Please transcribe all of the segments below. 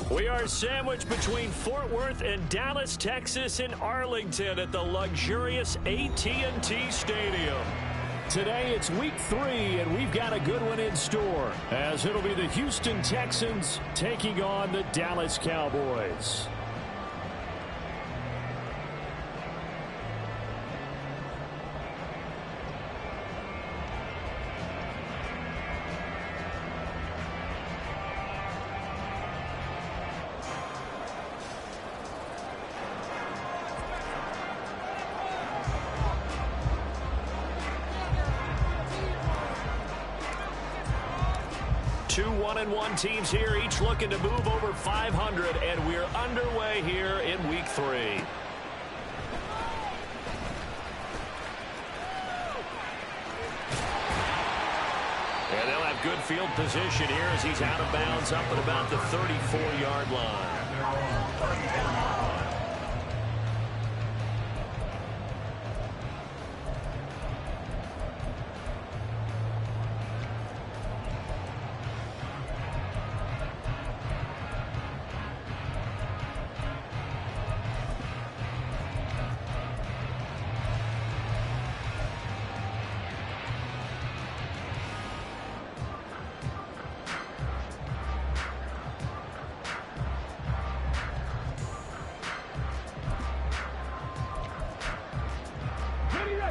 We are sandwiched between Fort Worth and Dallas, Texas, in Arlington at the luxurious AT&T Stadium. Today it's week 3, and we've got a good one in store, as it'll be the Houston Texans taking on the Dallas Cowboys. Two 1-1 teams here, each looking to move over 500, and we're underway here in week 3. And they'll have good field position here as he's out of bounds up at about the 34-yard line.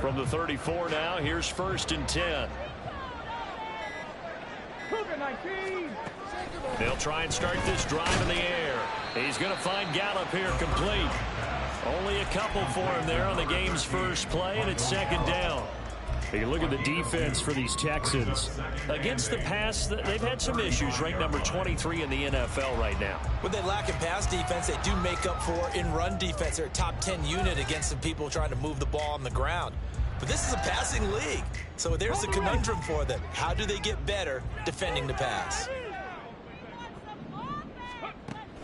From the 34 now, here's 1st and 10. They'll try and start this drive in the air. He's going to find Gallup here complete. Only a couple for him there on the game's first play, and it's 2nd down. You look at the defense for these Texans. Against the pass, they've had some issues, ranked number 23 in the NFL right now. When they lack in pass defense, they do make up for in run defense. They're a top 10 unit against some people trying to move the ball on the ground. But this is a passing league, so there's a conundrum for them. How do they get better defending the pass?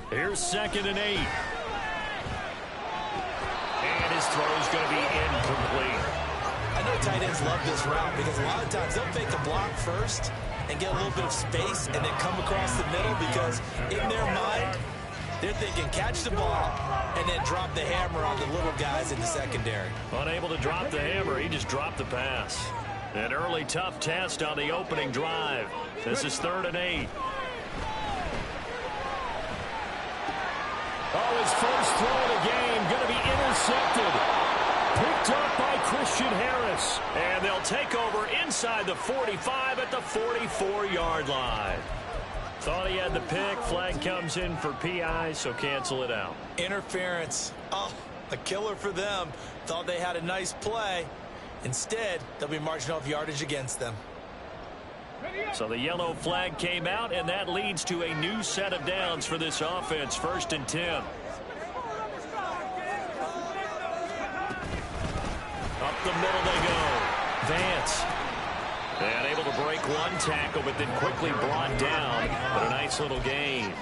Here's 2nd and 8. And his throw's going to be incomplete. I know tight ends love this route because a lot of times they'll fake the block first and get a little bit of space and then come across the middle because in their mind, they're thinking catch the ball and then drop the hammer on the little guys in the secondary. Unable to drop the hammer, he just dropped the pass. An early tough test on the opening drive. This is 3rd and 8. Oh, his first throw of the game going to be intercepted. Picked up by Christian Harris. And they'll take over inside the 45 at the 44-yard line. Thought he had the pick. Flag comes in for PI, so cancel it out. Interference. Oh, a killer for them. Thought they had a nice play. Instead, they'll be marching off yardage against them. So the yellow flag came out, and that leads to a new set of downs for this offense. 1st and 10. Up the middle they go. Vance. And able to break one tackle, but then quickly brought down. But a nice little gain.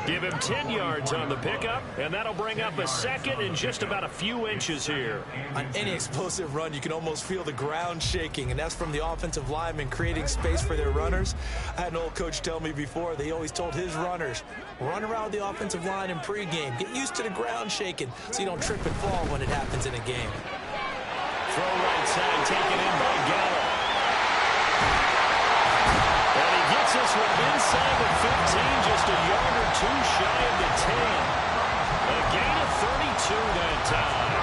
Give him 10 yards on the pickup, and that'll bring up a 2nd and just about a few inches here. On any explosive run, you can almost feel the ground shaking, and that's from the offensive linemen creating space for their runners. I had an old coach tell me before, they always told his runners, run around the offensive line in pregame. Get used to the ground shaking so you don't trip and fall when it happens in a game. Throw right side, taken in by Gallup. And he gets this one inside the 15, just a yard or two shy of the 10. A gain of 32 that time.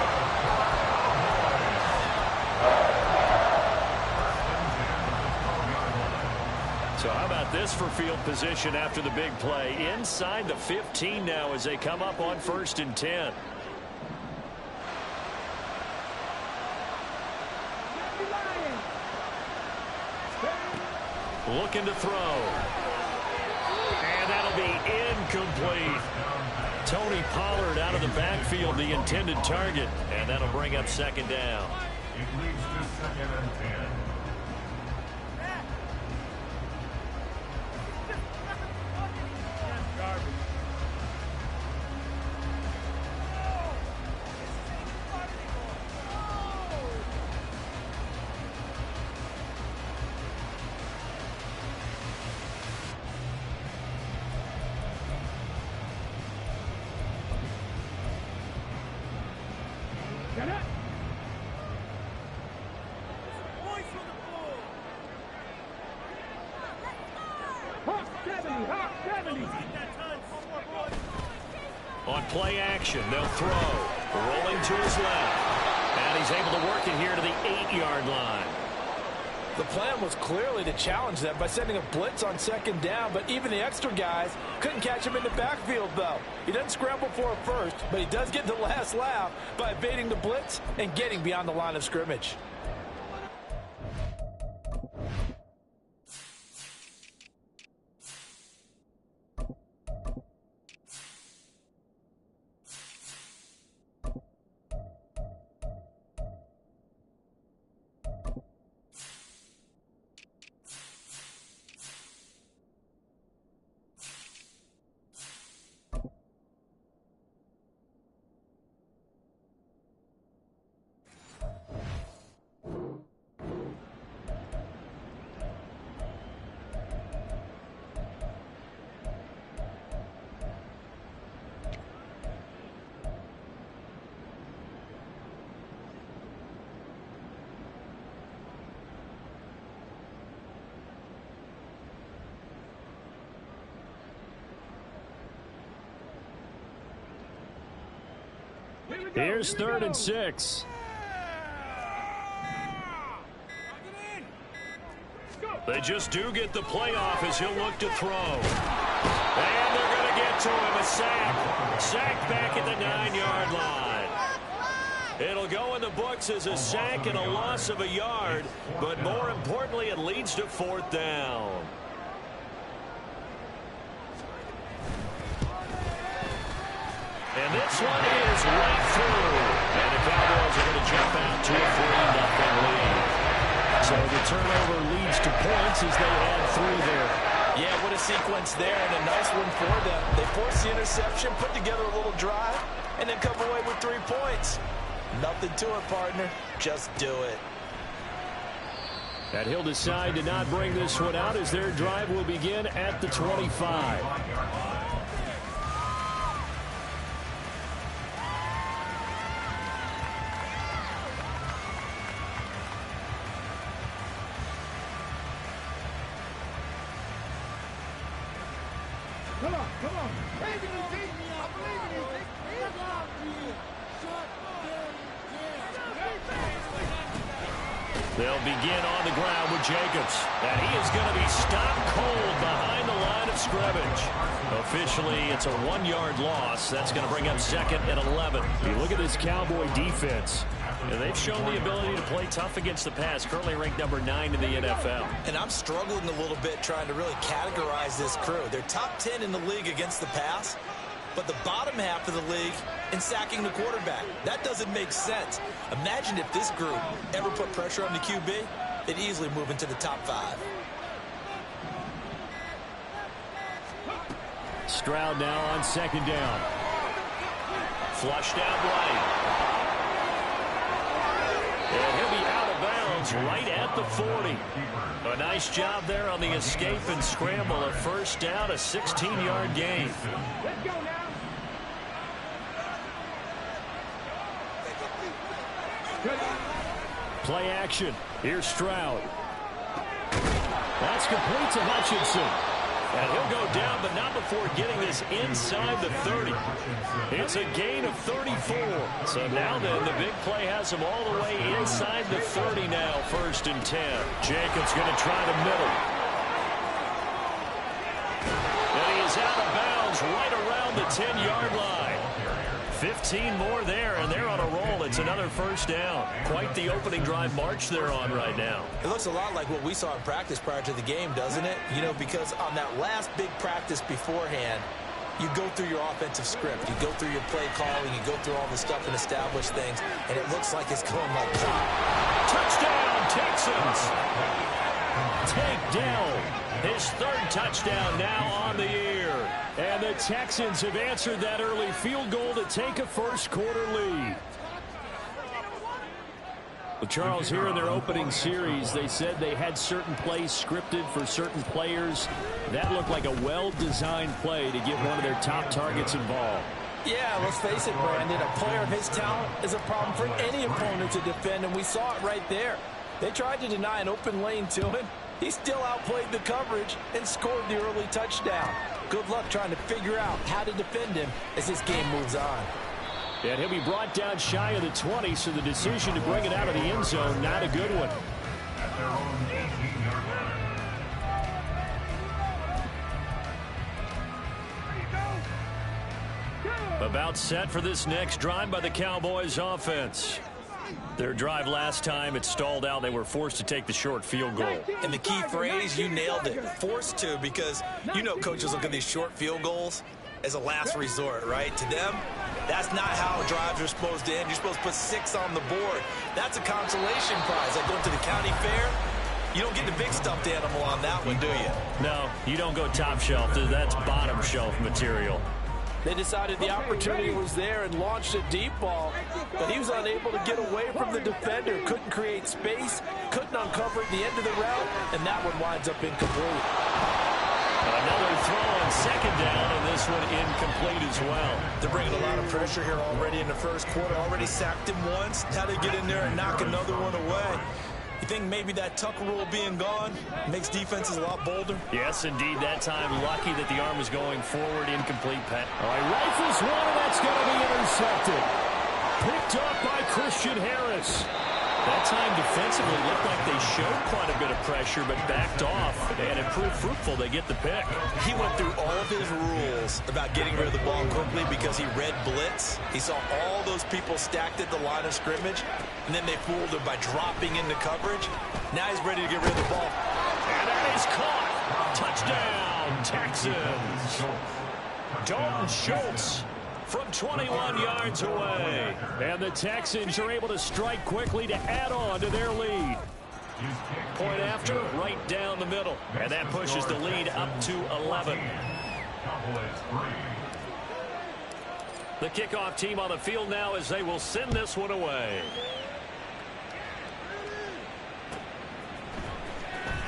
So how about this for field position after the big play? Inside the 15 now as they come up on 1st and 10. Looking to throw. And that'll be incomplete. Tony Pollard out of the backfield, the intended target. And that'll bring up second down. It leads to 2nd and 10. On play action, they'll throw. Rolling to his left. And he's able to work it here to the 8-yard line. The plan was clearly to challenge them by sending a blitz on second down, but even the extra guys couldn't catch him in the backfield, though. He doesn't scramble for it first, but he does get the last laugh by evading the blitz and getting beyond the line of scrimmage. Here's 3rd and 6. They just do get the playoff as he'll look to throw. And they're going to get to him. A sack. Sack back at the 9-yard line. It'll go in the books as a sack and a loss of a yard. But more importantly, it leads to 4th down. And this one is right through. And the Cowboys are going to jump out to a 3-0 lead. So the turnover leads to points as they add 3 there. Yeah, what a sequence there, and a nice one for them. They force the interception, put together a little drive, and then come away with 3 points. Nothing to it, partner. Just do it. And he'll decide to not bring this one out as their drive will begin at the 25. Come on. Believe in you, Zeke. I believe in you, Zeke. They'll begin on the ground with Jacobs. And he is going to be stopped cold behind the line of scrimmage. Officially, it's a 1-yard loss. That's going to bring up 2nd and 11. You look at this Cowboy defense. And they've shown the ability to play tough against the pass, currently ranked number 9 in the NFL. And I'm struggling a little bit trying to really categorize this crew. They're top 10 in the league against the pass, but the bottom half of the league in sacking the quarterback. That doesn't make sense. Imagine if this group ever put pressure on the QB, they'd easily move into the top 5. Stroud now on 2nd down. Flushed out right. And he'll be out of bounds right at the 40. A nice job there on the escape and scramble. A 1st down, a 16-yard gain. Let's go now. Play action. Here's Stroud. That's complete to Hutchinson. And he'll go down, but not before getting this inside the 30. It's a gain of 34. So now then, the big play has him all the way inside the 30 now, 1st and 10. Jacobs going to try the middle. And he is out of bounds right around the 10-yard line. 15 more there, and they're on a roll. It's another first down. Quite the opening drive march they're on right now. It looks a lot like what we saw in practice prior to the game, doesn't it? You know, because on that last big practice beforehand, you go through your offensive script. You go through your play calling. You go through all the stuff and establish things, and it looks like it's going like that. Touchdown, Texans. Takedown. His third touchdown now on the year. And the Texans have answered that early field goal to take a first-quarter lead. Well, Charles, here in their opening series, they said they had certain plays scripted for certain players. That looked like a well-designed play to get one of their top targets involved. Yeah, let's face it, Brandon. A player of his talent is a problem for any opponent to defend, and we saw it right there. They tried to deny an open lane to him. He still outplayed the coverage and scored the early touchdown. Good luck trying to figure out how to defend him as this game moves on. And he'll be brought down shy of the 20, so the decision to bring it out of the end zone, not a good one. At their own 18-yard line. About set for this next drive by the Cowboys offense. Their drive last time, it stalled out. They were forced to take the short field goal. And the key phrase, you nailed it, forced to, because you know coaches look at these short field goals as a last resort, right? To them, that's not how drives are supposed to end. You're supposed to put 6 on the board. That's a consolation prize. Like going to the county fair, you don't get the big stuffed animal on that one, do you? No, you don't go top shelf. That's bottom shelf material. They decided the opportunity was there and launched a deep ball, but he was unable to get away from the defender, couldn't create space, couldn't uncover the end of the route, and that one winds up incomplete. Another throw on second down, and this one incomplete as well. They're bringing a lot of pressure here already in the first quarter, already sacked him once. Now they get in there and knock another one away. You think maybe that tuck rule being gone makes defenses a lot bolder? Yes, indeed. That time, lucky that the arm was going forward, incomplete. All right, rifles one, and that's going to be intercepted. Picked up by Christian Harris. That time defensively looked like they showed quite a bit of pressure, but backed off, and it proved fruitful. They get the pick. He went through all of his rules about getting rid of the ball quickly because he read blitz. He saw all those people stacked at the line of scrimmage, and then they fooled him by dropping into coverage. Now he's ready to get rid of the ball. And that is caught. Touchdown, Texans. Dalton Schultz from 21 yards away. And the Texans are able to strike quickly to add on to their lead. Point after, right down the middle. And that pushes the lead up to 11. The kickoff team on the field now as they will send this one away.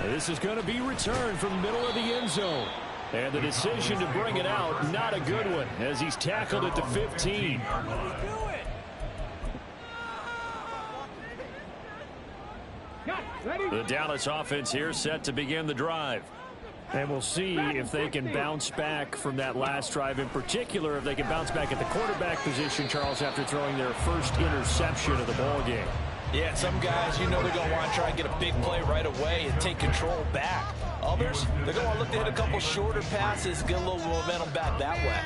This is going to be returned from the middle of the end zone. And the decision to bring it out, not a good one, as he's tackled at the 15. The Dallas offense here set to begin the drive. And we'll see if they can bounce back from that last drive. In particular, if they can bounce back at the quarterback position, Charles, after throwing their first interception of the ball game. Yeah, some guys, you know they're going to want to try and get a big play right away and take control back. Others, they're going to look to hit a couple shorter passes, get a little momentum back that way.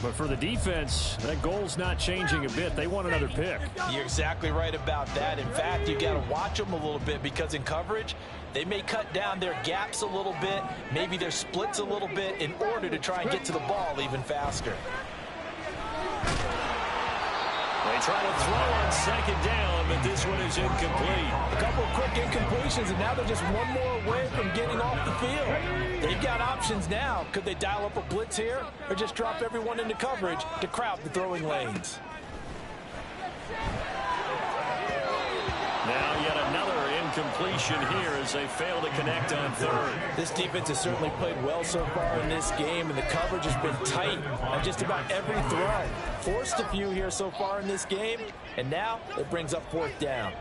But for the defense, that goal's not changing a bit. They want another pick. You're exactly right about that. In fact, you got to watch them a little bit because in coverage, they may cut down their gaps a little bit, maybe their splits a little bit in order to try and get to the ball even faster. They try to throw on second down, but this one is incomplete. A couple of quick incompletions, and now they're just one more away from getting off the field. They've got options now. Could they dial up a blitz here or just drop everyone into coverage to crowd the throwing lanes? Now yet another incompletion here as they fail to connect on third. This defense has certainly played well so far in this game, and the coverage has been tight on just about every throw. Forced a few here so far in this game, and now it brings up fourth down.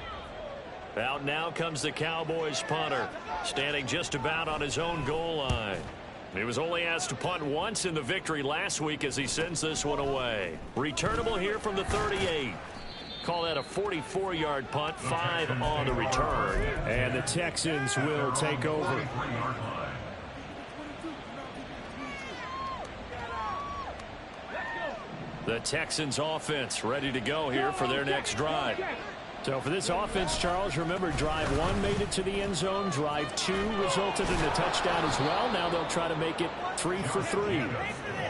Out now comes the Cowboys punter, standing just about on his own goal line. He was only asked to punt once in the victory last week as he sends this one away. Returnable here from the 38. Call that a 44-yard punt, 5 on the return. And the Texans will take over. The Texans offense ready to go here for their next drive. So for this offense, Charles, remember, drive 1 made it to the end zone. Drive 2 resulted in a touchdown as well. Now they'll try to make it 3 for 3.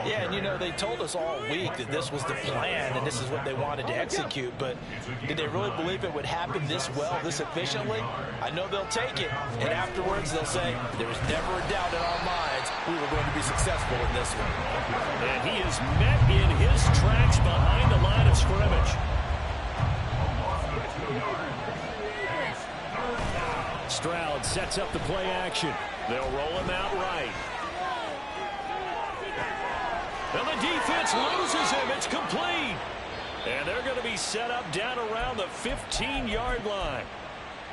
Yeah, and you know, they told us all week that this was the plan and this is what they wanted to execute, but did they really believe it would happen this well, this efficiently? I know they'll take it, and afterwards they'll say, there was never a doubt in our minds we were going to be successful in this one. And he is met in his tracks behind the line of scrimmage. Stroud sets up the play action. They'll roll him out right. And the defense loses him. It's complete. And they're going to be set up down around the 15-yard line.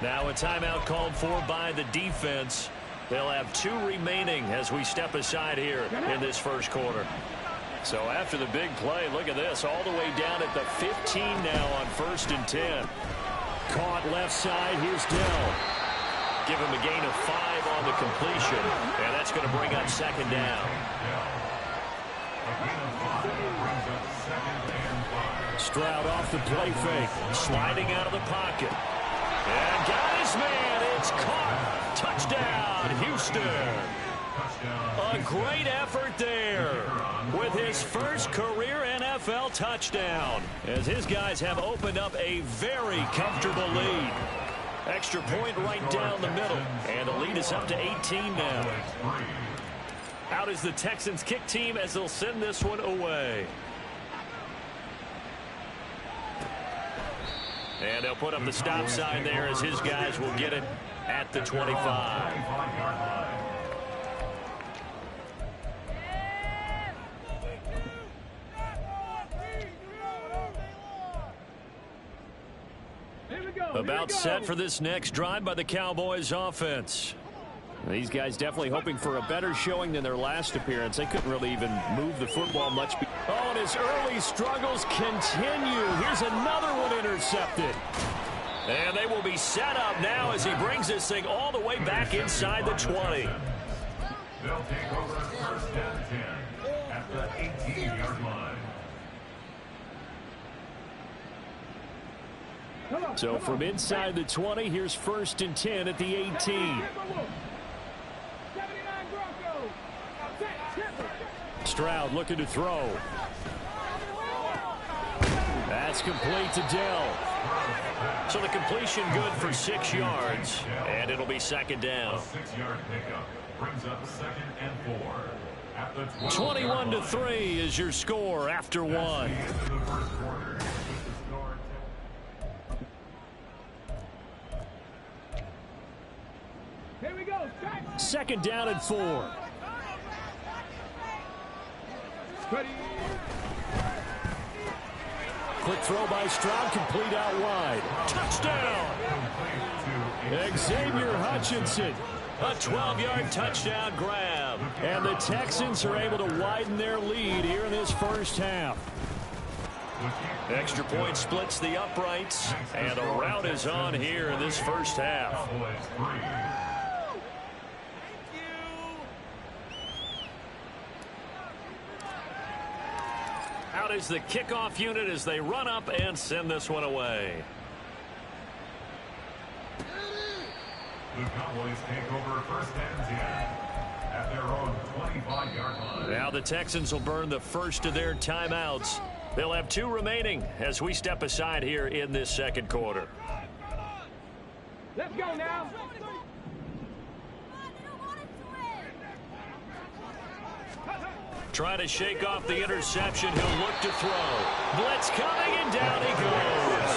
Now a timeout called for by the defense. They'll have 2 remaining as we step aside here in this first quarter. So after the big play, look at this, all the way down at the 15 now on 1st and 10. Caught left side. Here's Dell. Give him a gain of 5 on the completion, and that's going to bring up 2nd down. Stroud off the play fake, sliding out of the pocket. And got his man. It's caught. Touchdown, Houston. A great effort there with his first career NFL touchdown, as his guys have opened up a very comfortable lead. Extra point right down the middle, and the lead is up to 18 now. Out is the Texans kick team as they'll send this one away. And they'll put up the stop sign there as his guys will get it at the 25. About set for this next drive by the Cowboys offense. These guys definitely hoping for a better showing than their last appearance. They couldn't really even move the football much. Oh, and his early struggles continue. Here's another one intercepted. And they will be set up now as he brings this thing all the way back inside the 20. They'll take over 1st and 10 at the 18-yard line. So from inside the 20, here's 1st and 10 at the 18. Stroud looking to throw. That's complete to Dell. So the completion good for 6 yards, and it'll be 2nd down. A 6-yard pickup brings up 2nd and 4 at the 21-3 is your score after 1. Here we go. 2nd down and 4. Ready. Quick throw by Stroud, complete out wide. Touchdown! Xavier Hutchinson. A 12-yard touchdown grab. And the Texans are able to widen their lead here in this first half. Extra point splits the uprights, and a rout is on here in this first half. Out is the kickoff unit as they run up and send this one away. The Cowboys take over 1st and 10 at their own 25-yard line. Now the Texans will burn the first of their timeouts. They'll have 2 remaining as we step aside here in this 2nd quarter. Let's go now. Trying to shake off the interception. He'll look to throw. Blitz coming, and down he goes.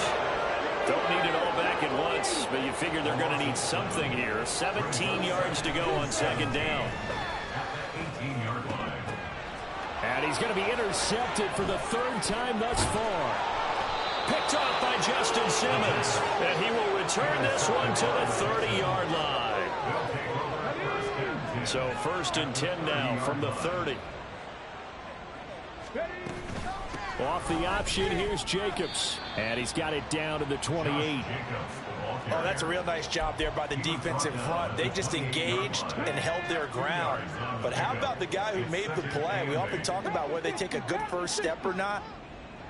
Don't need it all back at once, but you figure they're going to need something here. 17 yards to go on 2nd down. At the 18-yard line. And he's going to be intercepted for the 3rd time thus far. Picked off by Justin Simmons. And he will return this one to the 30-yard line. So 1st and 10 now from the 30. Off the option, here's Jacobs. And he's got it down to the 28. Oh, that's a real nice job there by the defensive front. They just engaged and held their ground. But how about the guy who made the play? We often talk about whether they take a good first step or not.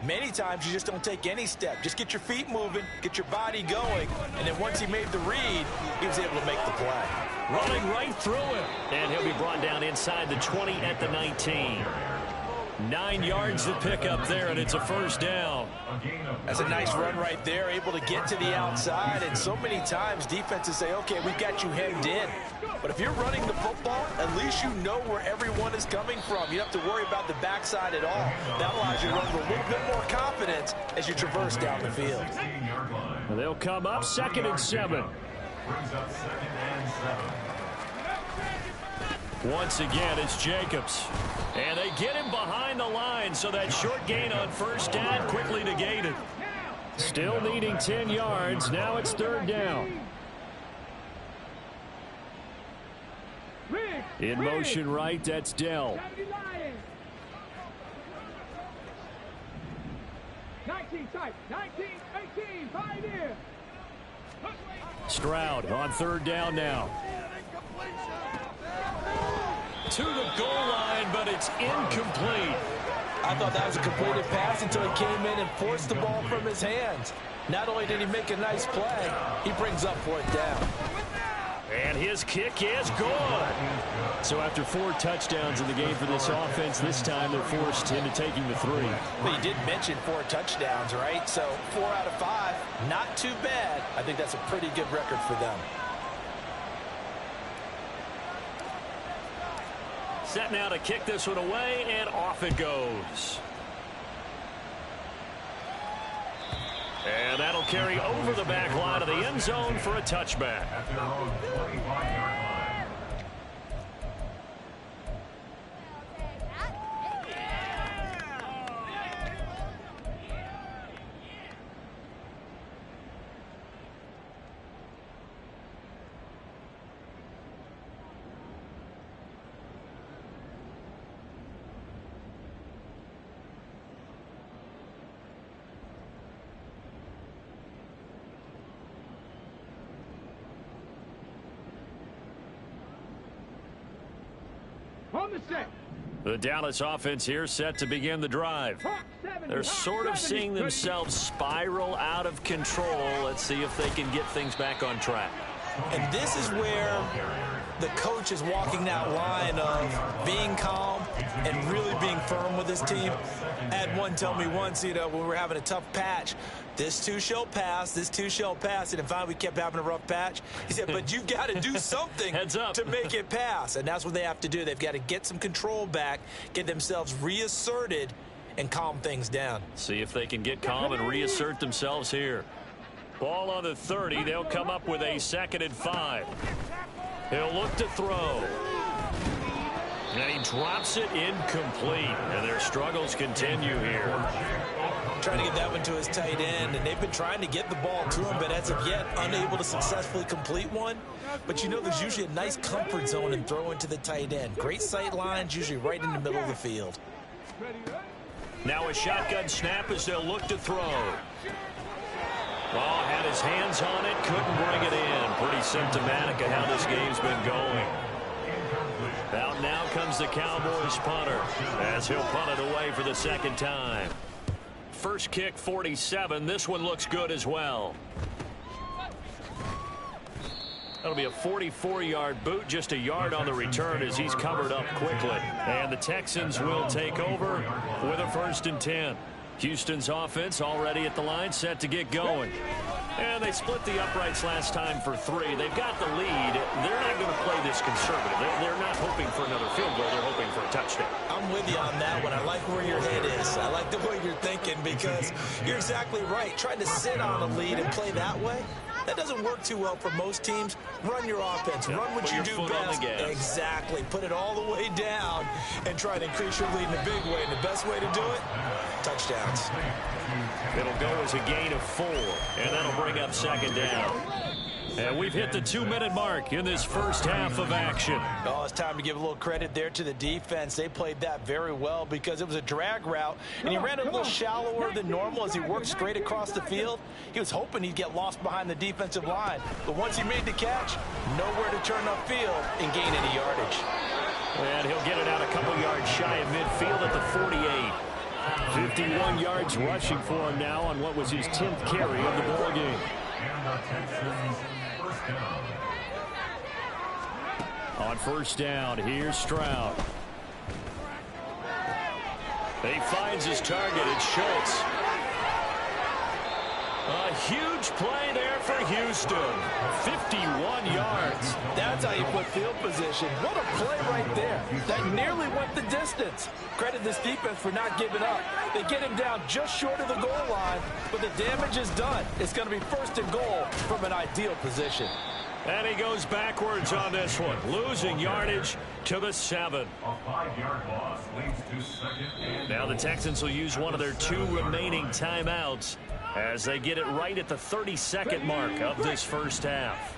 Many times you just don't take any step. Just get your feet moving, get your body going, and then once he made the read, he was able to make the play. Running right through him. And he'll be brought down inside the 20 at the 19. 9 yards to pick up there, and it's a first down. That's a nice run right there, able to get to the outside. And so many times defenses say, okay, we've got you hemmed in. But if you're running the football, at least you know where everyone is coming from. You don't have to worry about the backside at all. That allows you to run with a little bit more confidence as you traverse down the field. They'll come up 2nd and 7. Brings up 2nd and 7. Once again, it's Jacobs. And they get him behind the line, so that short gain on first down quickly negated. Still needing 10 yards. Now it's 3rd down. In motion right, that's Dell. 19 tight, 19, 18, 5 here. Stroud on 3rd down now. To the goal line, but it's incomplete. I thought that was a completed pass until he came in and forced the ball from his hands. Not only did he make a nice play, he brings up 4th down. And his kick is good. So after 4 touchdowns in the game for this offense, this time they're forced into taking the 3. But you did mention 4 touchdowns, right? So 4 out of 5, not too bad. I think that's a pretty good record for them. Set now to kick this one away, and off it goes. And that'll carry over the back line of the end zone for a touchback. At their own 25-yard line. On the set. The Dallas offense here set to begin the drive. They're sort of seeing themselves spiral out of control. Let's see if they can get things back on track. And this is where the coach is walking that line of being calm and really being firm with his team. I had one tell me once, when we were having a tough patch, this too shall pass, this too shall pass. And finally we kept having a rough patch. He said, but you've got to do something Heads up. to make it pass. And that's what they have to do. They've got to get some control back, get themselves reasserted, and calm things down. See if they can get calm and reassert themselves here. Ball on the 30. They'll come up with a 2nd and 5. He'll look to throw. And he drops it incomplete. And their struggles continue here. Trying to get that one to his tight end, and they've been trying to get the ball to him, but as of yet, unable to successfully complete one. But there's usually a nice comfort zone in throwing to the tight end. Great sight lines, usually right in the middle of the field. Now a shotgun snap as they'll look to throw. Ball had his hands on it, couldn't bring it in. Pretty symptomatic of how this game's been going. Out now comes the Cowboys punter as he'll punt it away for the 2nd time. First kick 47. This one looks good as well. That'll be a 44-yard boot, just a yard on the return as he's covered up quickly. And the Texans will take over with a 1st and 10. Houston's offense already at the line, set to get going. And they split the uprights last time for 3. They've got the lead. They're not going to play this conservative. They're not hoping for another field goal. They're hoping for a touchdown. I'm with you on that one. I like where your head is. I like the way you're thinking because you're exactly right. Trying to sit on a lead and play that way, that doesn't work too well for most teams. Run your offense. Yep. Run what Put you your do foot on best. the gas. Exactly. Put it all the way down and try to increase your lead in a big way. And the best way to do it, touchdowns. It'll go as a gain of 4, and that'll bring up 2nd down. And we've hit the 2-minute mark in this first half of action. Oh, it's time to give a little credit there to the defense. They played that very well because it was a drag route, and he ran it a little shallower than normal as he worked straight across the field. He was hoping he'd get lost behind the defensive line, but once he made the catch, nowhere to turn upfield and gain any yardage. And he'll get it out a couple yards shy of midfield at the 48. 51 yards rushing for him now on what was his 10th carry of the ball game. And the Texans first down. On first down, here's Stroud. He finds his target. It's Schultz. A huge play there for Houston. 51 yards. That's how you put field position. What a play right there. That nearly went the distance. Credit this defense for not giving up. They get him down just short of the goal line, but the damage is done. It's going to be first and goal from an ideal position. And he goes backwards on this one, losing yardage to the 7. A 5-yard loss leads to second and Now the Texans will use one of their 2 remaining timeouts as they get it right at the 32nd mark of this first half.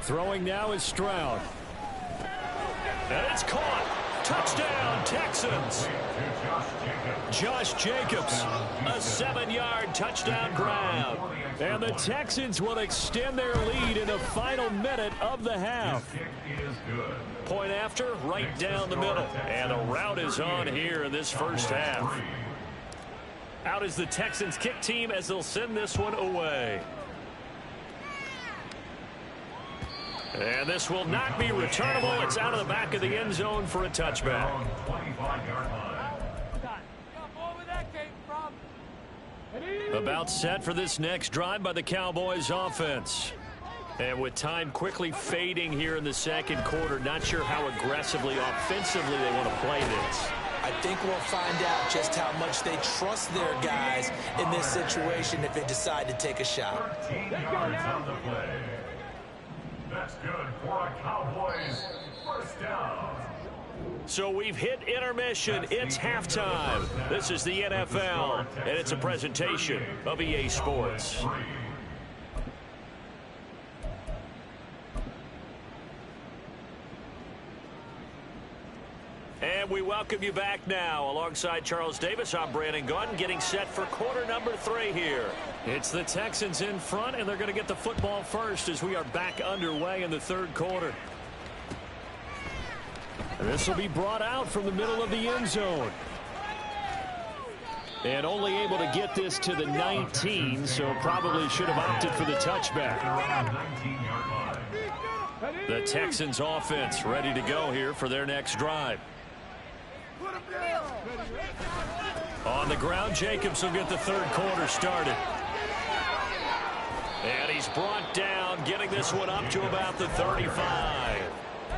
Throwing now is Stroud. And it's caught. Touchdown, Texans. Josh Jacobs, a 7-yard touchdown grab. And the Texans will extend their lead in the final minute of the half. Point after, right down the middle. And the route is on here in this first half. Out is the Texans kick team as they'll send this one away. And this will not be returnable. It's out of the back of the end zone for a touchback. About set for this next drive by the Cowboys offense. And with time quickly fading here in the second quarter, not sure how aggressively, offensively they want to play this. I think we'll find out just how much they trust their guys in this situation if they decide to take a shot. 13 yards on the play. That's good for a Cowboys first down. So we've hit intermission. It's halftime. This is the NFL, and it's a presentation of EA Sports. And we welcome you back now. Alongside Charles Davis, I'm Brandon Gaudin, getting set for quarter number 3 here. It's the Texans in front, and they're going to get the football first as we are back underway in the third quarter. And this will be brought out from the middle of the end zone. And only able to get this to the 19, so probably should have opted for the touchback. The Texans offense ready to go here for their next drive. On the ground, Jacobs will get the third quarter started. And he's brought down, getting this one up to about the 35.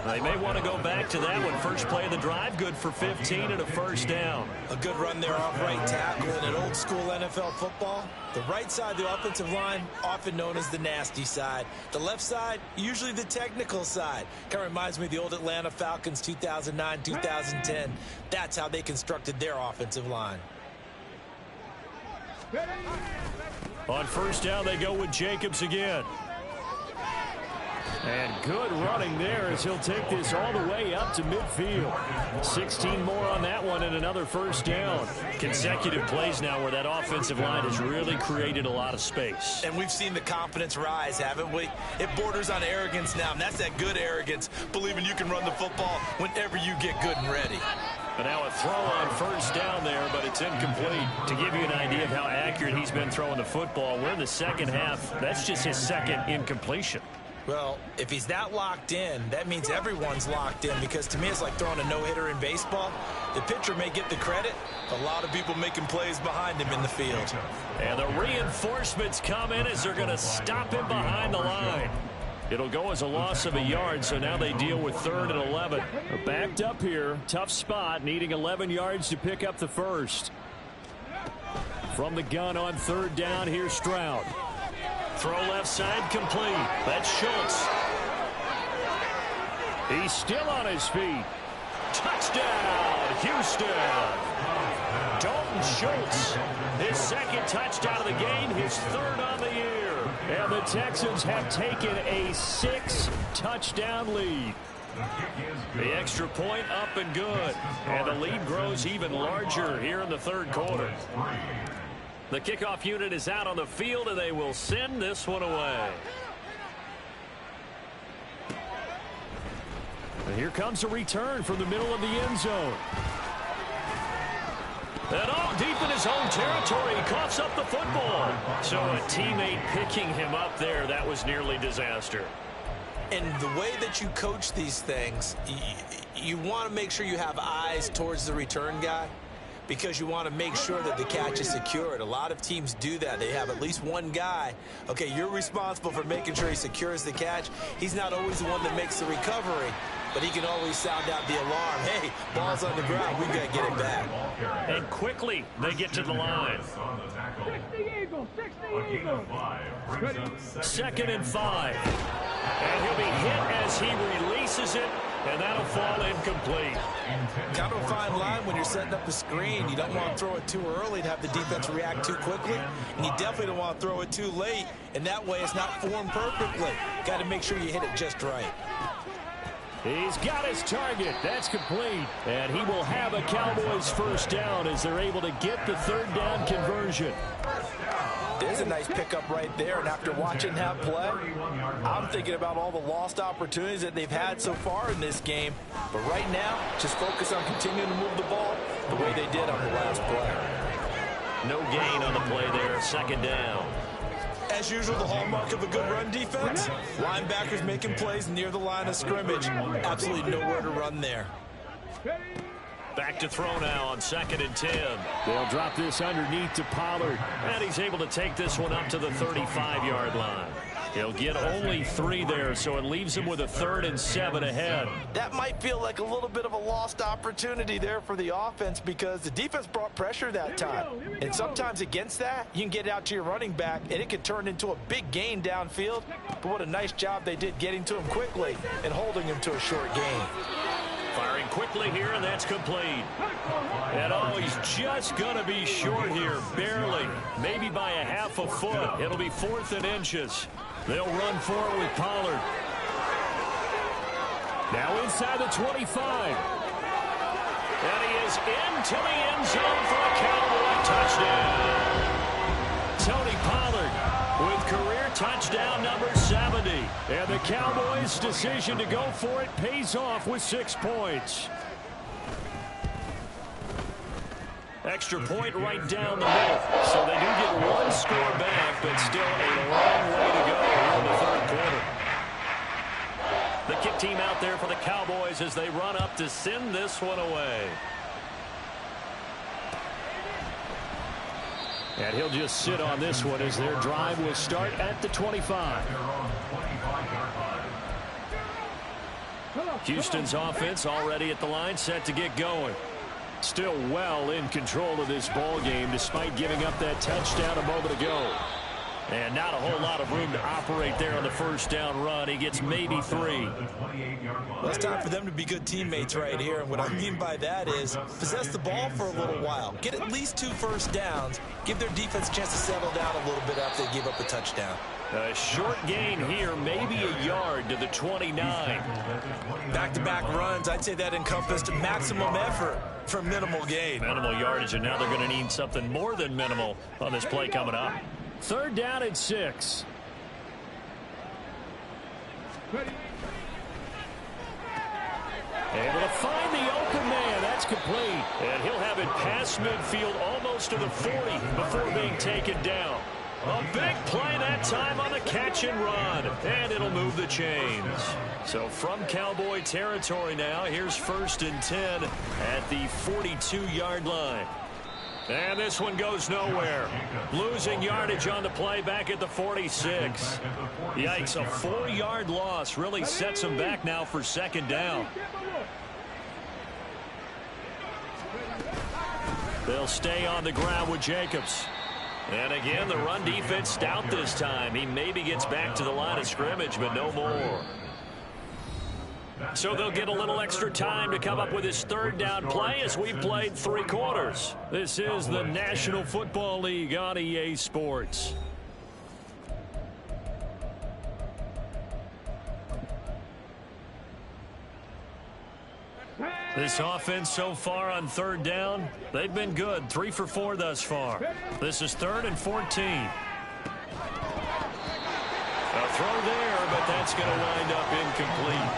They may want to go back to that one. First play of the drive, good for 15 and a first down. A good run there off right tackle in an old school NFL football. The right side of the offensive line, often known as the nasty side. The left side, usually the technical side. Kind of reminds me of the old Atlanta Falcons 2009, 2010. That's how they constructed their offensive line. On first down, they go with Jacobs again. And good running there as he'll take this all the way up to midfield. 16 more on that one and another first down. Consecutive plays now where that offensive line has really created a lot of space. And we've seen the confidence rise, haven't we? It borders on arrogance now, and that's that good arrogance, believing you can run the football whenever you get good and ready. But now a throw on first down there, but it's incomplete. To give you an idea of how accurate he's been throwing the football, we're in the second half. That's just his second incompletion. Well, if he's that locked in, that means everyone's locked in, because to me it's like throwing a no-hitter in baseball. The pitcher may get the credit, a lot of people making plays behind him in the field. And the reinforcements come in as they're going to stop him behind the line. It'll go as a loss of a yard, so now they deal with 3rd and 11. Backed up here, tough spot, needing 11 yards to pick up the first. From the gun on 3rd down, here's Stroud. Throw left side complete. That's Schultz. He's still on his feet. Touchdown, Houston. Dalton Schultz, his second touchdown of the game, his 3rd on the year. And the Texans have taken a 6-touchdown lead. The extra point up and good. And the lead grows even larger here in the 3rd quarter. The kickoff unit is out on the field, and they will send this one away. And here comes a return from the middle of the end zone. And deep in his own territory, he coughs up the football. So a teammate picking him up there, that was nearly disaster. And the way that you coach these things, you want to make sure you have eyes towards the return guy, because you want to make sure that the catch is secured. A lot of teams do that. They have at least one guy. Okay, you're responsible for making sure he secures the catch. He's not always the one that makes the recovery, but he can always sound out the alarm. Hey, ball's on the ground. We've got to get it back. And quickly, they get to the line. 2nd and 5. And he'll be hit as he releases it, and that'll fall incomplete. Kind of a fine line when you're setting up a screen. You don't want to throw it too early to have the defense react too quickly, and you definitely don't want to throw it too late, and that way it's not formed perfectly. Got to make sure you hit it just right. He's got his target. That's complete. And he will have a Cowboys first down as they're able to get the 3rd down conversion. There's a nice pickup right there, and after watching that play, I'm thinking about all the lost opportunities that they've had so far in this game. But right now, just focus on continuing to move the ball the way they did on the last play. No gain on the play there, 2nd down. As usual, the hallmark of a good run defense, linebackers making plays near the line of scrimmage. Absolutely nowhere to run there. Back to throw now on 2nd and 10. They'll drop this underneath to Pollard, and he's able to take this one up to the 35-yard line. He'll get only 3 there, so it leaves him with a 3rd and 7 ahead. That might feel like a little bit of a lost opportunity there for the offense, because the defense brought pressure that time. And sometimes against that, you can get out to your running back, and it could turn into a big gain downfield. But what a nice job they did getting to him quickly and holding him to a short gain. Firing quickly here, and that's complete. And he's just going to be short here, barely. Maybe by a half a foot. It'll be 4th and inches. They'll run forward with Pollard. Now inside the 25. And he is into the end zone for a Cowboy touchdown. Tony Pollard with career touchdown number 70. And the Cowboys' decision to go for it pays off with 6 points. Extra point right down the middle. So they do get 1 score back, but still a long way to go in the 3rd quarter. The kick team out there for the Cowboys as they run up to send this one away. And he'll just sit on this one as their drive will start at the 25. Houston's offense already at the line, set to get going. Still well in control of this ball game despite giving up that touchdown a moment ago. And not a whole lot of room to operate there on the first down run. He gets maybe 3. Well, it's time for them to be good teammates right here. And what I mean by that is possess the ball for a little while. Get at least 2 first downs. Give their defense a chance to settle down a little bit after they give up a touchdown. A short gain here, maybe a yard to the 29. Back-to-back runs, I'd say that encompassed maximum effort for minimal gain. Minimal yardage, and now they're going to need something more than minimal on this play coming up. 3rd down and 6. Able to find the open man. That's complete. And he'll have it past midfield almost to the 40 before being taken down. A big play that time on the catch and run. And it'll move the chains. So from Cowboy territory now, here's 1st and 10 at the 42-yard line. And this one goes nowhere. Losing yardage on the play back at the 46. Yikes, a 4-yard loss really sets them back now for 2nd down. They'll stay on the ground with Jacobs. And again, the run defense stout this time. He maybe gets back to the line of scrimmage, but no more. So they'll get a little extra time to come up with his 3rd down play as we've played 3 quarters. This is the National Football League on EA Sports. This offense so far on 3rd down, they've been good. 3 for 4 thus far. This is 3rd and 14. A throw there, but that's going to wind up incomplete.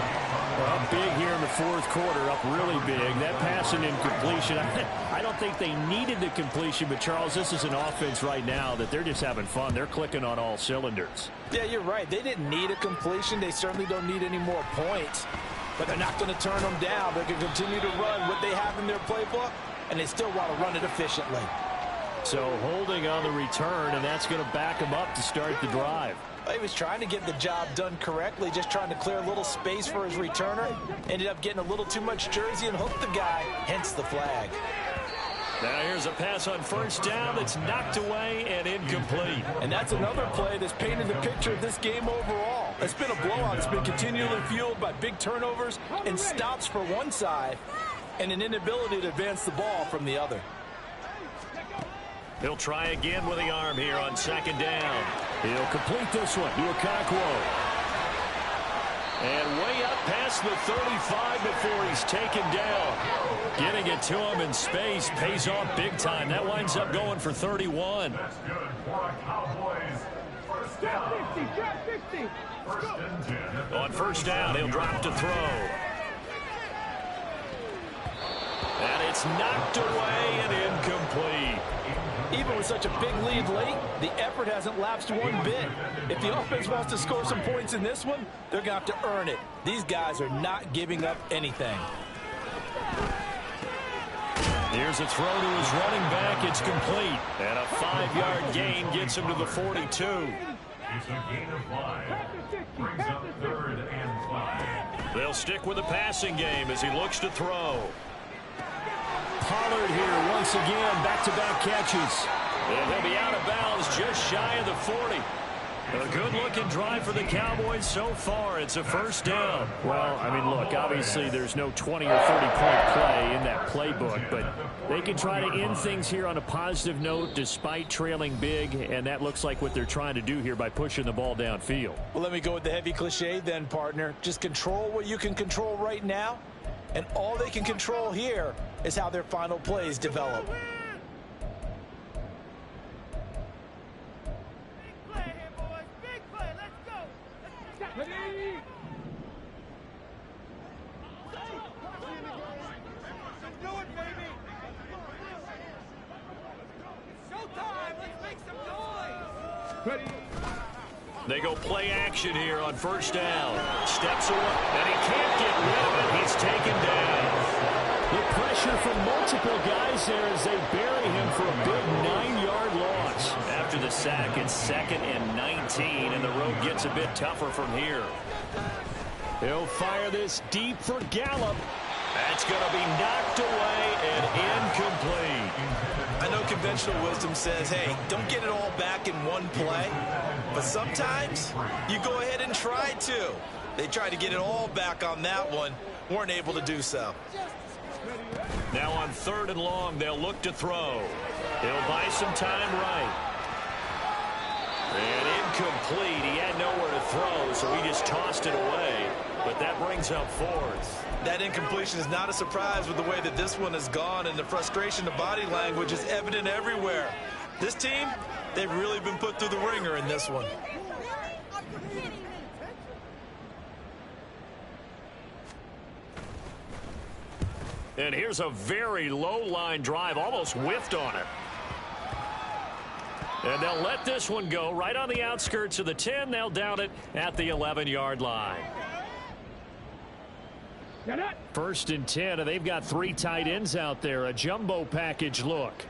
Well, up big here in the fourth quarter, up really big. That pass and incompletion, I don't think they needed the completion, but Charles, this is an offense right now that they're just having fun. They're clicking on all cylinders. Yeah, you're right. They didn't need a completion. They certainly don't need any more points, but they're not going to turn them down. They can continue to run what they have in their playbook, and they still want to run it efficiently. So holding on the return, and that's going to back him up to start the drive. He was trying to get the job done correctly, just trying to clear a little space for his returner. Ended up getting a little too much jersey and hooked the guy, hence the flag. Now here's a pass on first down that's knocked away and incomplete. And that's another play that's painted the picture of this game overall. It's been a blowout. It's been continually fueled by big turnovers and stops for one side and an inability to advance the ball from the other. He'll try again with the arm here on second down. He'll complete this one to Okonkwo. And way up past the 35 before he's taken down. Getting it to him in space pays off big time. That winds up going for 31. That's good for a Cowboys. First down. 50. First and 10. On first down, he'll drop to throw. And it's knocked away and incomplete. Even with such a big lead late, the effort hasn't lapsed one bit. If the offense wants to score some points in this one, they're going to have to earn it. These guys are not giving up anything. Here's a throw to his running back. It's complete. And a 5-yard gain gets him to the 42. It's a gain of 5. Brings up 3rd and 5. They'll stick with the passing game as he looks to throw. Pollard here once again, back-to-back catches. And he'll be out of bounds just shy of the 40. A good-looking drive for the Cowboys so far. It's a first down. Well, I mean, look, obviously there's no 20 or 30-point play in that playbook, but they can try to end things here on a positive note despite trailing big, and that looks like what they're trying to do here by pushing the ball downfield. Well, let me go with the heavy cliche then, partner. Just control what you can control right now, and all they can control here is how their final plays develop. They go play action here on first down. Steps away, and he can't get rid of it. He's taken down. The pressure from multiple guys there as they bury him for a big 9-yard loss. After the sack, it's 2nd and 19, and the road gets a bit tougher from here. He'll fire this deep for Gallup. That's going to be knocked away and incomplete. I know conventional wisdom says, hey, don't get it all back in one play. But sometimes you go ahead and try to. They tried to get it all back on that one. Weren't able to do so. Now on 3rd and long, they'll look to throw. He'll buy some time right. And incomplete. He had nowhere to throw, so he just tossed it away. But that brings up 4th. That incompletion is not a surprise with the way that this one has gone, and the frustration of body language is evident everywhere. This team, they've really been put through the ringer in this one. And here's a very low-line drive, almost whiffed on it. And they'll let this one go right on the outskirts of the 10. They'll down it at the 11-yard line. 1st and 10, and they've got 3 tight ends out there. A jumbo package look.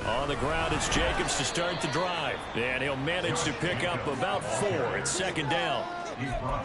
On the ground, it's Jacobs to start the drive. And he'll manage to pick up about 4. It's 2nd down.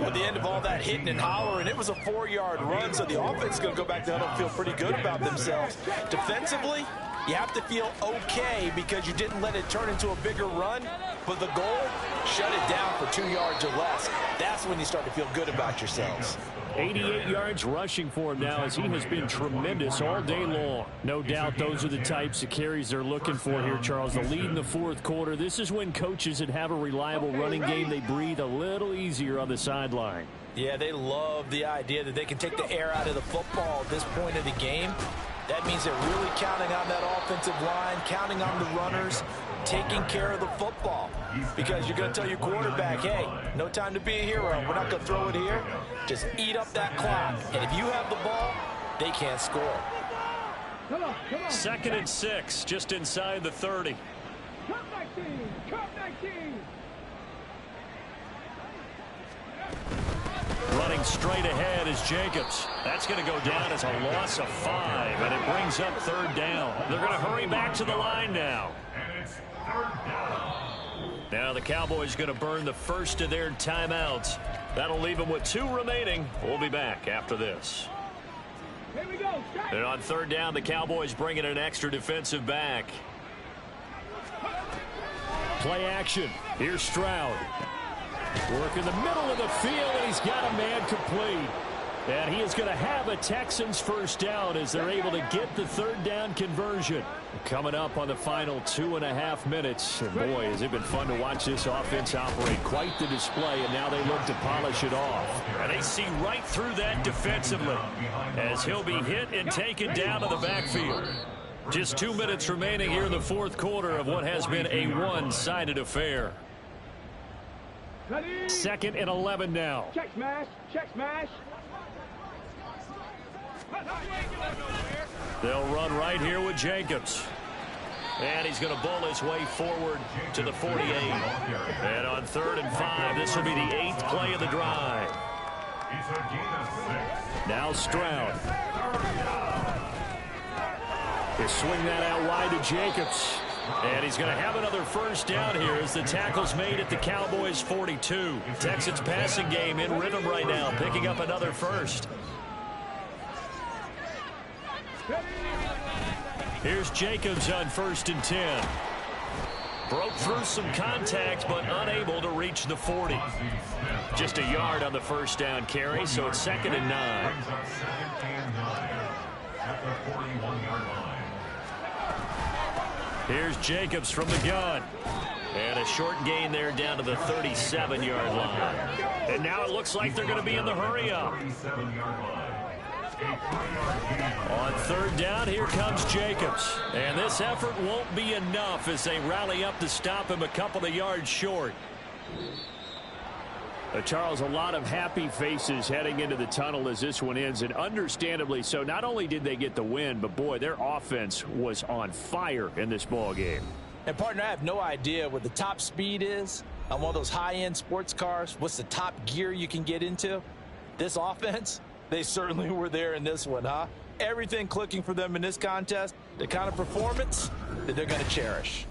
With the end of all that hitting and hollering, it was a 4-yard run, so the offense is going to go back down and feel pretty good about themselves. Defensively, you have to feel okay because you didn't let it turn into a bigger run, but the goal, shut it down for 2 yards or less. That's when you start to feel good about yourselves. 88 yards rushing for him now as he has been tremendous all day long. No doubt those are the types of carries they're looking for here, Charles. The lead in the 4th quarter. This is when coaches that have a reliable running game, they breathe a little easier on the sideline. Yeah, they love the idea that they can take the air out of the football at this point of the game. That means they're really counting on that offensive line, counting on the runners, taking care of the football. Because you're going to tell your quarterback, hey, no time to be a hero. We're not going to throw it here. Just eat up that clock. And if you have the ball, they can't score. Come on, come on. 2nd and 6, just inside the 30. Come back team. Come back team. Running straight ahead is Jacobs. That's going to go down as a loss of 5, and it brings up 3rd down. They're going to hurry back to the line now. And it's 3rd down. Now the Cowboys going to burn the first of their timeouts. That'll leave them with 2 remaining. We'll be back after this. Here we go. Strike. And on 3rd down, the Cowboys bring in an extra defensive back. Play action. Here's Stroud. Work in the middle of the field, and he's got a man complete. And he is going to have a Texans first down as they're able to get the 3rd down conversion. Coming up on the final 2.5 minutes. And boy, has it been fun to watch this offense operate. Quite the display, and now they look to polish it off. And they see right through that defensively as he'll be hit and taken down to the backfield. Just 2 minutes remaining here in the 4th quarter of what has been a one-sided affair. 2nd and 11 now. Check smash. Check smash. They'll run right here with Jacobs. And he's going to bull his way forward to the 48. And on 3rd and 5, this will be the 8th play of the drive. Now Stroud. He'll swing that out wide to Jacobs. And he's going to have another first down here as the tackle's made at the Cowboys 42. Texans passing game in rhythm right now, picking up another first. Here's Jacobs on 1st and 10. Broke through some contact, but unable to reach the 40. Just a yard on the first down carry, so it's 2nd and 9. Here's Jacobs from the gun. And a short gain there down to the 37-yard line. And now it looks like they're going to be in the hurry-up. On 3rd down, here comes Jacobs. And this effort won't be enough as they rally up to stop him a couple of yards short. Charles, a lot of happy faces heading into the tunnel as this one ends, and understandably so. Not only did they get the win, but boy, their offense was on fire in this ball game. And partner, I have no idea what the top speed is on one of those high-end sports cars. What's the top gear you can get into? This offense, they certainly were there in this one, huh? Everything clicking for them in this contest, the kind of performance that they're going to cherish.